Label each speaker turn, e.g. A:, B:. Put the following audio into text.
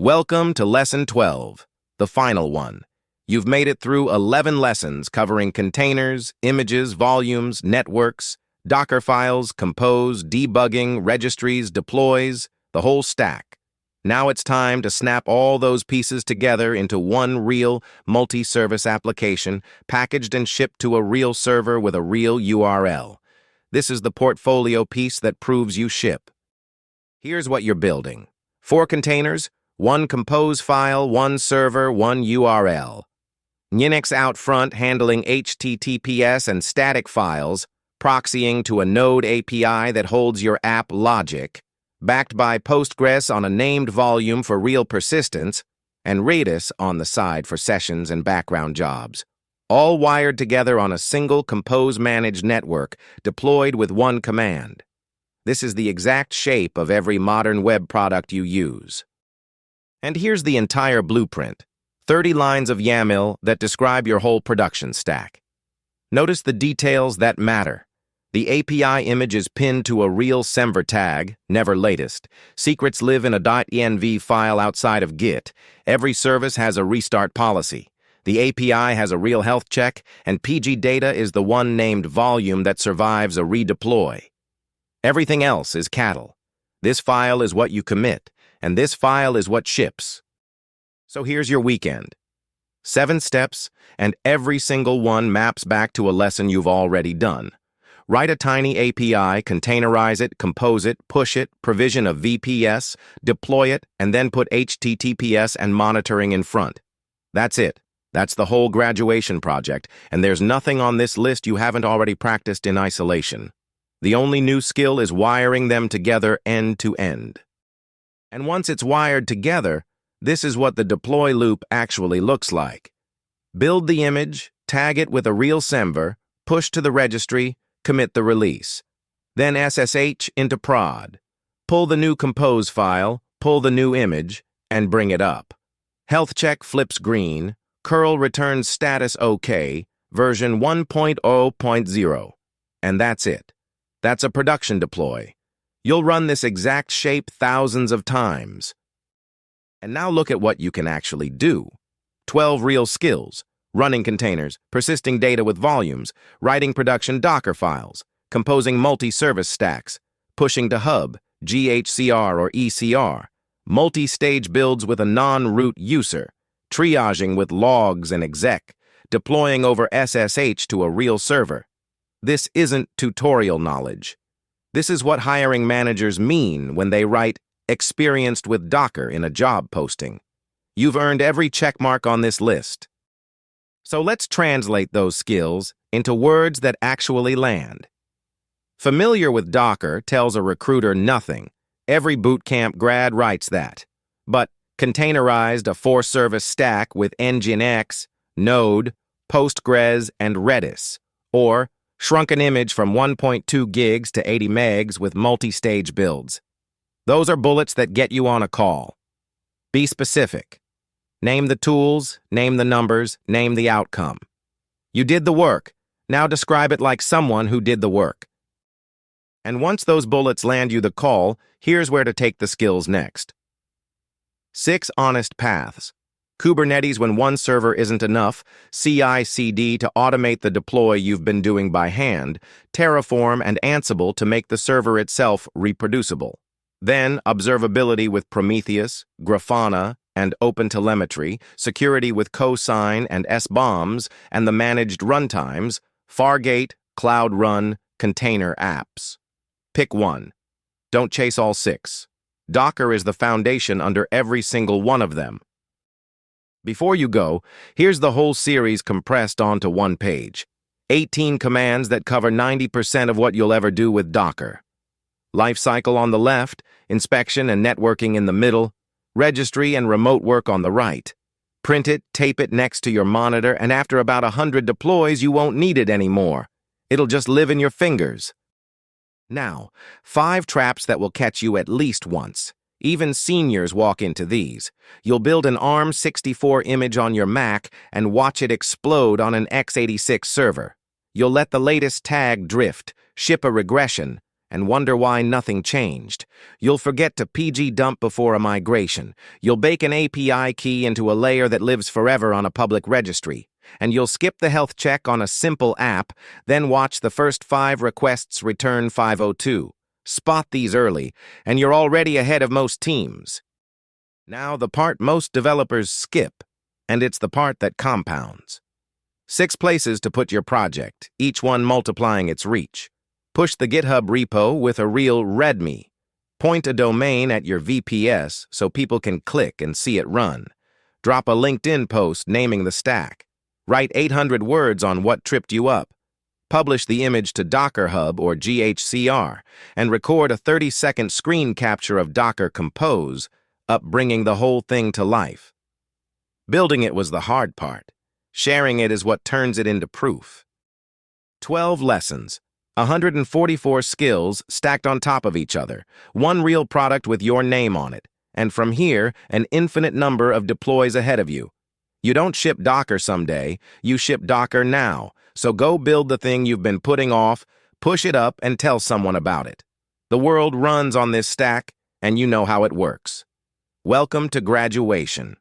A: Welcome to Lesson 12, the final one. You've made it through 11 lessons covering containers, images, volumes, networks, Docker files, compose, debugging, registries, deploys, the whole stack. Now it's time to snap all those pieces together into one real multi-service application, packaged and shipped to a real server with a real URL. This is the portfolio piece that proves you ship. Here's what you're building. 4 containers, 1 compose file, 1 server, 1 URL. Unix out front handling HTTPS and static files, proxying to a Node API that holds your app logic, backed by Postgres on a named volume for real persistence, and Redis on the side for sessions and background jobs. All wired together on a single compose-managed network, deployed with one command. This is the exact shape of every modern web product you use. And here's the entire blueprint, 30 lines of YAML that describe your whole production stack. Notice the details that matter. The API image is pinned to a real semver tag, never latest. Secrets live in a .env file outside of Git. Every service has a restart policy. The API has a real health check, and PG data is the one named volume that survives a redeploy. Everything else is cattle. This file is what you commit, and this file is what ships. So here's your weekend. 7 steps, and every single one maps back to a lesson you've already done. Write a tiny API, containerize it, compose it, push it, provision a VPS, deploy it, and then put HTTPS and monitoring in front. That's it. That's the whole graduation project, and there's nothing on this list you haven't already practiced in isolation. The only new skill is wiring them together end to end. And once it's wired together, this is what the deploy loop actually looks like. Build the image, tag it with a real semver, push to the registry, commit the release. Then SSH into prod. Pull the new compose file, pull the new image, and bring it up. Health check flips green, curl returns status OK, version 1.0.0. And that's it. That's a production deploy. You'll run this exact shape thousands of times. And now look at what you can actually do. 12 real skills: running containers, persisting data with volumes, writing production Docker files, composing multi-service stacks, pushing to hub, GHCR or ECR, multi-stage builds with a non-root user, triaging with logs and exec, deploying over SSH to a real server. This isn't tutorial knowledge. This is what hiring managers mean when they write "experienced with Docker" in a job posting. You've earned every checkmark on this list. So let's translate those skills into words that actually land. Familiar with Docker tells a recruiter nothing. Every bootcamp grad writes that. But containerized a 4-service stack with Nginx, Node, Postgres, and Redis, or shrunk an image from 1.2 gigs to 80 megs with multi-stage builds. Those are bullets that get you on a call. Be specific. Name the tools, name the numbers, name the outcome. You did the work. Now describe it like someone who did the work. And once those bullets land you the call, here's where to take the skills next. 6 honest paths. Kubernetes when one server isn't enough, CI/CD to automate the deploy you've been doing by hand, Terraform and Ansible to make the server itself reproducible. Then observability with Prometheus, Grafana, and OpenTelemetry, security with Cosign and SBOMs, and the managed runtimes, Fargate, Cloud Run, container apps. Pick one. Don't chase all 6. Docker is the foundation under every single one of them. Before you go, here's the whole series compressed onto one page. 18 commands that cover 90% of what you'll ever do with Docker. Lifecycle on the left, inspection and networking in the middle, registry and remote work on the right. Print it, tape it next to your monitor, and after about 100 deploys, you won't need it anymore. It'll just live in your fingers. Now, 5 traps that will catch you at least once. Even seniors walk into these. You'll build an ARM64 image on your Mac and watch it explode on an x86 server. You'll let the latest tag drift, ship a regression, and wonder why nothing changed. You'll forget to PG dump before a migration. You'll bake an API key into a layer that lives forever on a public registry. And you'll skip the health check on a simple app, then watch the first 5 requests return 502. Spot these early, and you're already ahead of most teams. Now the part most developers skip, and it's the part that compounds. 6 places to put your project, each one multiplying its reach. Push the GitHub repo with a real README. Point a domain at your VPS so people can click and see it run. Drop a LinkedIn post naming the stack. Write 800 words on what tripped you up. Publish the image to Docker Hub or GHCR, and record a 30-second screen capture of Docker Compose, bringing the whole thing to life. Building it was the hard part. Sharing it is what turns it into proof. 12 lessons, 144 skills stacked on top of each other, one real product with your name on it, and from here, an infinite number of deploys ahead of you. You don't ship Docker someday, you ship Docker now, so go build the thing you've been putting off, push it up, and tell someone about it. The world runs on this stack, and you know how it works. Welcome to graduation.